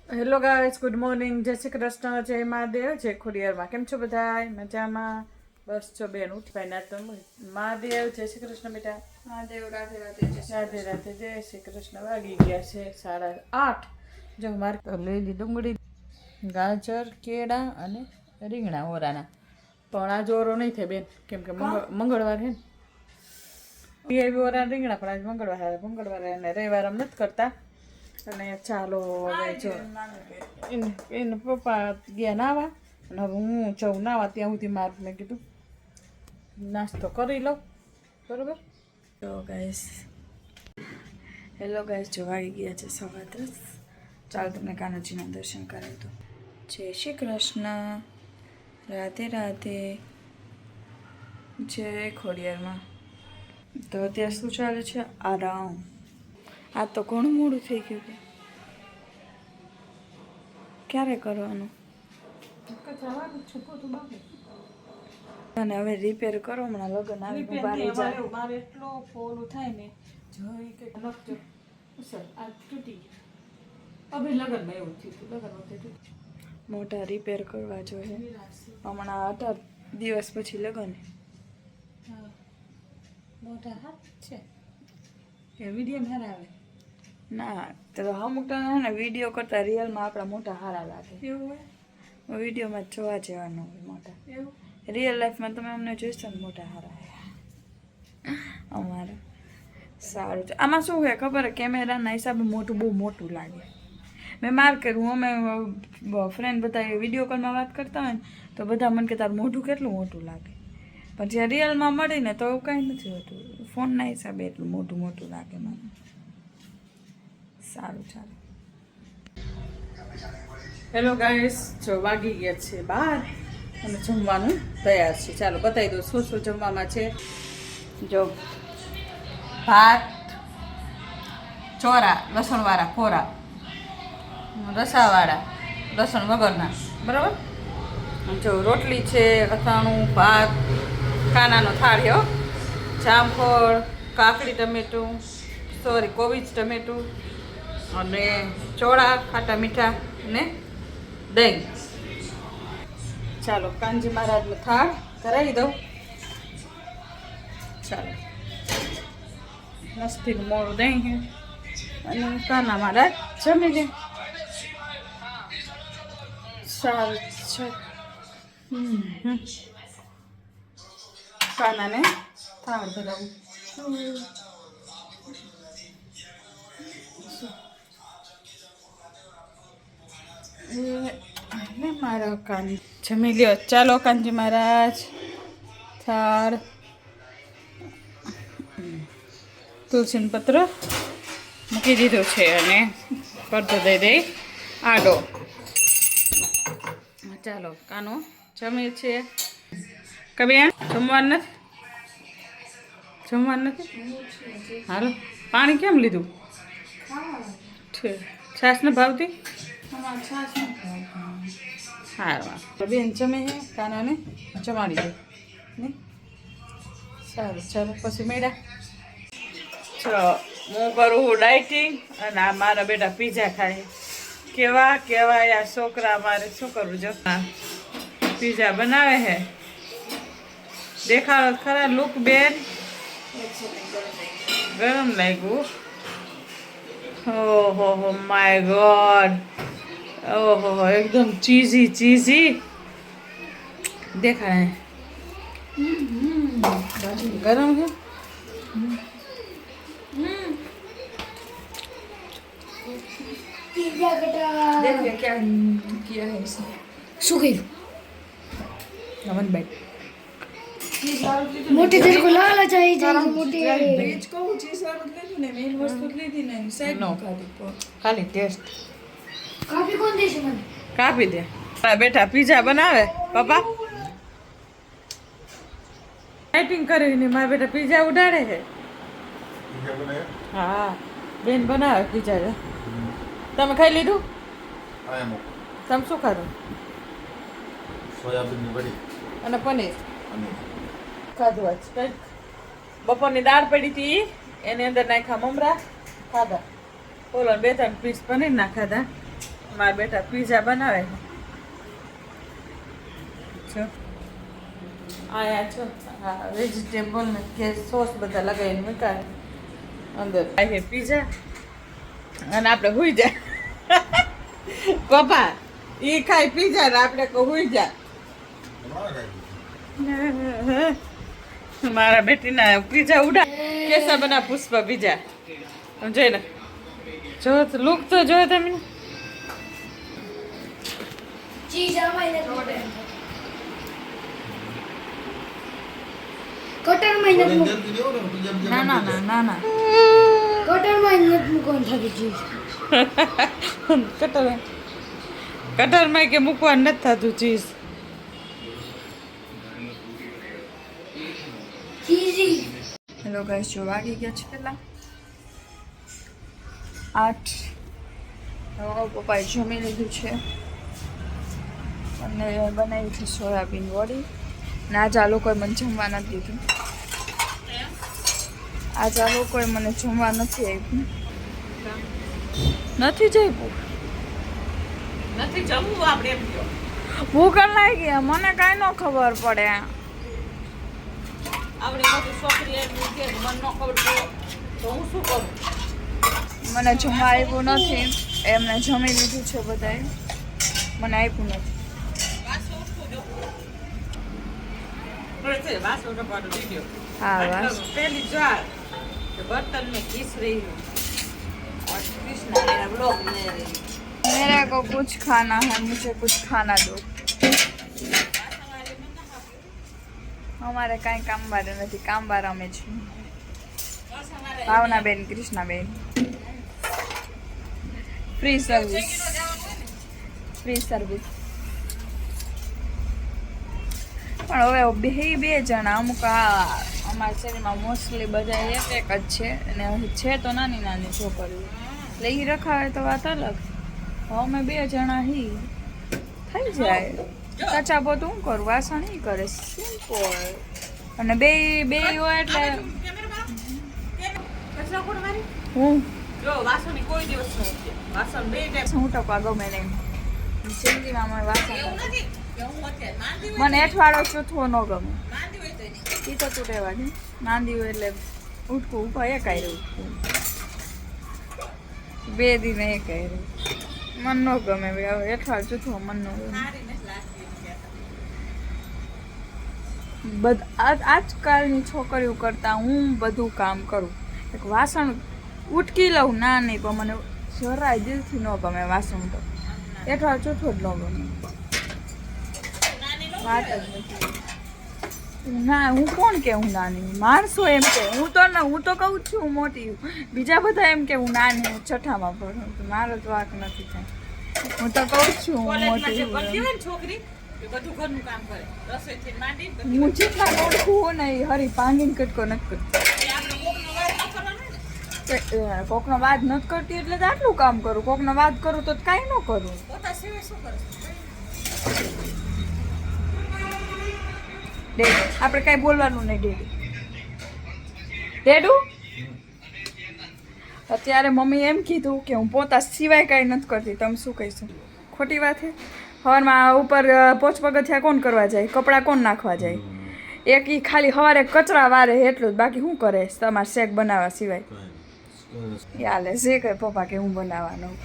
Hello guys, good morning, જય શ્રી કૃષ્ણ, જય મહાદેવ, જય ખોડિયારમાં. કેમ છો બધા? મજામાં? બસ છો બેન ઉઠવાય ના તો મહાદેવ, જય શ્રી કૃષ્ણ બેટા. મહાદેવ રાધે રાધે રાધે રાધે, જય શ્રી કૃષ્ણ. વાગી ગયા છે 8:30. જો મારે તો લીલી ડુંગળી, ગાજર, કેળા અને રીંગણા ઓરાના. પણ આજ ઓરો નહીં થાય બેન, કેમ કે મંગળવાર છે ને ઓરા રીંગણા. પણ આજ મંગળવાર અને રવિવાર અમે નથી કરતા. અને ચાલો હવે જો એને પપ્પા ગયા નાવા અને હવે હું જાઉં નાવા. ત્યાં સુધી મારું મેં કીધું નાસ્તો કરી લઉં, બરાબર. તો ગાઈસ, હેલો ગાઈસ, જો વાગી ગયા છે 10:15. ચાલો તમને કાનાજીના દર્શન કરાવી દો. જય શ્રી કૃષ્ણ, રાધે રાધે, જય ખોડિયારમાં. તો અત્યારે શું ચાલે છે? આરામ. આ તો ઘણું મોડું થઈ ગયું કે ક્યારે કરવાનું? અને હવે રિપેર કરો, હમણાં લગ્ન આવી મારે એટલો ફોલું થાય ને જઈ કે લખજો સર આ તૂટી ગયું. હવે લગ્નમાં એવું થયું હતું, લગ્ન વખતે તૂટી. મોટા રિપેર કરવા જોઈએ. હમણાં 18 દિવસ પછી લગ્ન. હા, મોટા હાથ છે એ વિડીયો સારા આવે. ના તો અમુક તો ને વિડીયો કરતાં રિયલમાં આપણા મોટા સારા લાગે. એવું હોય? વિડીયોમાં જોવા જેવાનું હોય મોટા. એવું રિયલ લાઈફમાં તમે અમને જોઈશો ને મોટા સારા અમારા. સારું છે. આમાં શું હોય ખબર? કેમેરાના હિસાબે મોટું બહુ મોટું લાગે. મેં માર કર્યું, અમે ફ્રેન્ડ બધા વિડીયો કોલમાં વાત કરતા હોય ને તો બધા મને કે તારું મોઢું કેટલું મોટું લાગે. પણ જ્યાં રિયલમાં મળીને તો એવું કાંઈ નથી હોતું. ફોનના હિસાબે એટલું મોટું મોટું લાગે મને. સારું, ચાલો. હેલો ગાઈસ, જો વાગી ગયા છે 12 અને જમવાનું તૈયાર છે. ચાલો બતાવી દો શું શું જમવામાં છે. જો ભાત, ચોરા લસણવાળા કોરા, રસાવાળા લસણ વગરના, બરાબર. જો રોટલી છે, અથાણું, ભાત, કાનાનો થાળી, જામફળ, કાકડી ટમેટું, કોબીજ ટમેટું અને ચોળા ખાટા મીઠા ને દહીં. ચાલો કાનજી મહારાજનો થાળ કરાવી દઉં. ચાલો મસ્તીનું મોડું દહીં છે અને કાના મહારાજ જમી લે. સારું છે. કાનાને થાળ ધરાવું. ને મારા કાન જમી લ્યો. ચાલો કાનજી મહારાજ થાળ, તુલસીનું પત્ર મૂકી દીધું છે અને પડતો દઈ દઈ આડો. ચાલો કાનો જમી છે. કબિયાન જમવાનું નથી. હાલો પાણી કેમ લીધું? છાશ ને ભાવતી? સારું, બેન જમે છે, કાનાને જમાડી દે ને. સારું ચાલો પછી મેળા. હું કરું ડાયટિંગ અને આ મારા બેટા પીઝા ખાય. કેવા આ છોકરા. મારે શું કરવું? જો પીઝા બનાવે છે. દેખાડો ખરા લુક બેન. ગરમ લાગ્યું. ઓહો માય ગોડ. ઓહો એકદમ ચીઝી દેખાય. ગરમ છે. देखिए क्या किया है इसने. શું કર્યું? નમન ભાઈ મોટી તેરે કો લાલચ આવી જાય મોટી. बीच को चीज वाला लेती ने मेन वस्तु लेती ने साइड No. खाती को. ખાલી ટેસ્ટ કાપી કોણ દેશે મને? કાપી દે. મારા બેટા પીઝા બનાવે. પપ્પા ડાયટિંગ કરીને મારા બેટા પીઝા ઉડાડે છે. હા બેન બનાવે પીઝા. તમે ખાઈ લીધું? તમે શું ખાધું? સોયાબીનની વડી અને પનીર અને ખાધું. આજ કંઈક બપોરની દાળ પડી હતી એની અંદર નાખ્યા મમરા ખાધા. બોલો 2-3 પીસ પનીર ના ખાધા. મારા બેટા પીઝા બનાવે છે જો આયા છો હા વેજીટેબલ ને કે સોસ બધા લગાવીને મૂકાય અંદર ખાઈએ પીઝા અને આપણે હુઈ જાય પપ્પા એ ખાય પીઝા ને આપણે કહું હુઈ જા મારા બેટીના પીઝા ઉડા કેસા બના પુષ્પા પીઝા જોઈ ને જો લુક તો જો તમે ચીઝ આમાં કટરમાં નથી ના ના ના ના ના કટરમાં નથી મૂકવાનું થતું ચીઝ કટરમાં કે મૂકવા નથી થતું ચીઝ ચીઝી હેલો ગાઈસ જો વાગી ગયા છે પેલા 8 હવે પપ્પાએ જમી લીધું છે અને બનાવી છે સોયાબીન વડી ને આજે આ લોકોએ મને જમવા નથી દીધું આજે આ લોકોએ મને જમવા નથી આપ્યું નથી જઈવું નથી જમવું આપણે એમ કહો ભૂખ લાગી ગયા મને કાંઈ ન ખબર પડે આપણે મોટી છોકરી એમ કે મને ન ખબર પડે તો હું શું કરું મને જમવા આપ્યું નથી એમને જમી લીધું છે બધાએ મને આપ્યું નથી हाँ बस पहली ज्वार बर्तन में घिस रही हूँ और कृष्णा मेरा ब्लॉग ले रही है मेरे को कुछ खाना है मुझे कुछ खाना दो हमारे कहीं काम बारे नहीं काम बारा में छी भावना बेन कृष्णा बेन फ्री सर्विस પણ હવે બે જણા અમુક અમારા શરીરમાં મોસ્ટલી બધા એક જ છે અને છે તો નાની નાની છોકરીઓ એટલે એ રખાવે તો વાત અલગ હવે અમે 2 જણા હી થઈ જાય કચા પોતું હું કરું વાસણ ઈ કરે સિમ્પલ અને બે હોય એટલે હું જો વાસણ કોઈ દિવસ ન ઉઠે વાસણ બે ટાઈમ હું ટકવા ગમે નહીં જિંદગીમાં અમે વાસણ નથી કે હું અત્યારે માંદી હોય મને અઠવાડો ચોથવો ન ગમે માંદી હોય તો નહીં એ તો તું રહેવા દે માંદી હોય એટલે ઉઠકું ઊભા એ કાંઈ ઉઠકું 2 દિન એ કાંઈ મન ન ગમે હવે અઠવાડ ચોથવો મન ન ગમે સારી નથી લાગતી આજકાલની છોકરીઓ કરતાં હું બધું કામ કરું એક વાસણ ઉટકી લઉં ના નહીં પણ મને જરાય દિલથી ન ગમે વાસણ તો અઠવાડ ચોથો જ ન ગમે વાત જ નથી ના હું કોણ કે હું નાની માણસો એમ કે હું તો કહું છું હું મોટી બીજા બધા એમ કે હું નાની હું છઠ્ઠામાં ભણું તો મારો જ વાંક નથી થાય હું તો કહું છું હું મોટી છોકરી એ બધું ઘરનું કામ કરે રસોઈથી માંડીને હું જેટલા ઓળખું હોય ને એ હરી ભાંગીને કટકો નથી કરતી કોકનો વાત નથી કરતી એટલે તો આટલું કામ કરું કોકનો વાત કરું તો કાંઈ ન કરું પોતા સિવાય શું કરે આપણે કાંઈ બોલવાનું નહીં ડેડુ અત્યારે મમ્મી એમ કીધું કે હું પોતા સિવાય કાંઈ નથી કરતી તમે શું કહીશું ખોટી વાત છે સવારમાં ઉપર પોચ પગથિયા કોણ કરવા જાય કપડાં કોણ નાખવા જાય એક એ ખાલી સવારે કચરા વારે એટલું જ બાકી શું કરે તમારે શેક બનાવવા સિવાય યાલે શેક પપ્પા કે હું બનાવવાનું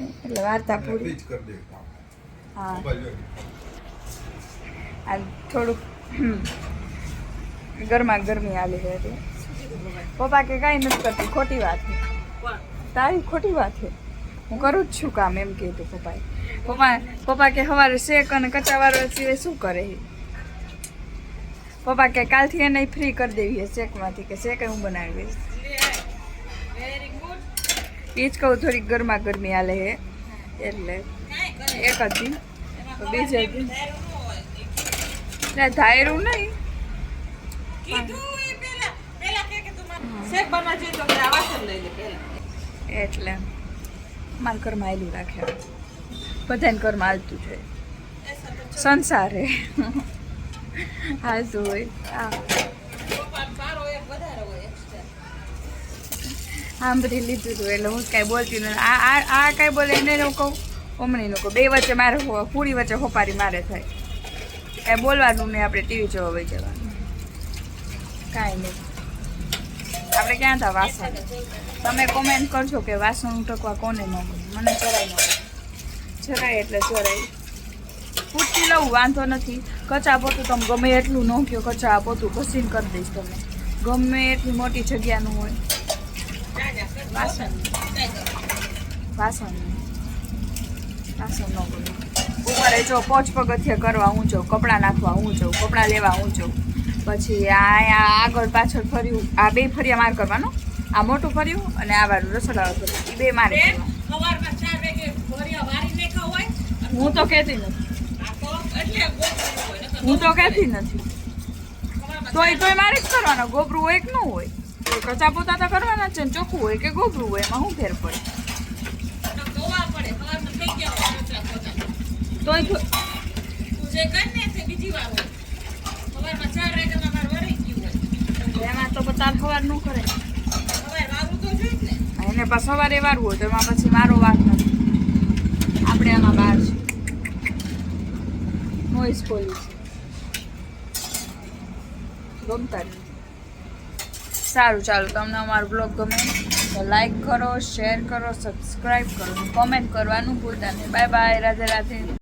એટલે વાર્તા પૂરી હા આ થોડુંક ગરમી આલી છે એટલે પપ્પા કે કાંઈ નથી કરતી ખોટી વાત છે તારી ખોટી વાત છે હું કરું જ છું કામ એમ કીધું પપ્પા કે સવારે શેક અને કચા વાળવા સિવાય શું કરે પપ્પા કે કાલથી એને ફ્રી કરી દેવી શેકમાંથી કે શેક હું બનાવી દઈશ એ જ કહું થોડીક ગરમી આલે હે એટલે એક હતી બીજે હતી ધાયરું નહીં એટલે મારા ઘરમાં આવેલું રાખે બધાને ઘરમાં હાલતું છે સંસારે હાલતું હોય આમ બધી લીધું હતું એટલે હું કાંઈ બોલતી નથી આ કાંઈ બોલે એને હું કહું ઓમણીનું કહું બે વચ્ચે મારે પૂરી વચ્ચે હોપારી મારે થાય કાંઈ બોલવાનું નહીં, આપણે ટીવી જોવા વહી જવાનું, કાંઈ નહીં. આપણે ક્યાં હતા વાસણ? તમે કોમેન્ટ કરજો કે વાસણ ઉટકવા કોને ન ગમે. મને જરાય ન ગમે, જરાય એટલે જરાય. પૂછી લઉં વાંધો નથી. કચા પોતું તમે ગમે એટલું ન કહો, કચા પોતું ઘસીને કરી દઈશ તમે, ગમે એટલી મોટી જગ્યાનું હોય. વાસણ વાસણ વાસણ ન કરું. ઉપર જો પોચ પગથિયે કરવા હું જાઉં, કપડાં નાખવા હું જાઉં, કપડાં લેવા હું જાઉં, પછી આ આગળ પાછળ ફર્યું, આ બે ફરિયા માર કરવાનો, આ મોટું ફર્યું અને આ વાળું રસોડા ફર્યું, એ બે મારે કરવાનું. હું તો કહેતી નથી, હું તો કહેતી નથી. તોય મારે જ કરવાનો. ગોબરું હોય કે ન હોય, તો કચા પોતા તો કરવાના છે ને, ચોખ્ખું હોય કે ગોબરું હોય એમાં શું ફેર પડે? તોય એમાં તો તાર ખવાર ન કરે એને પાછું સવારે વારવું હોય તો એમાં પછી મારો વાત નથી. આપણે આમાં બહાર છે નોઈઝ પોલ્યુશન ગમતા નથી. સારું ચાલો, તમને અમારો બ્લોગ ગમે તો લાઈક કરો, શેર કરો, સબસ્ક્રાઈબ કરો, કોમેન્ટ કરવાનું ભૂલતા નહીં. Bye bye, Radhe Radhe.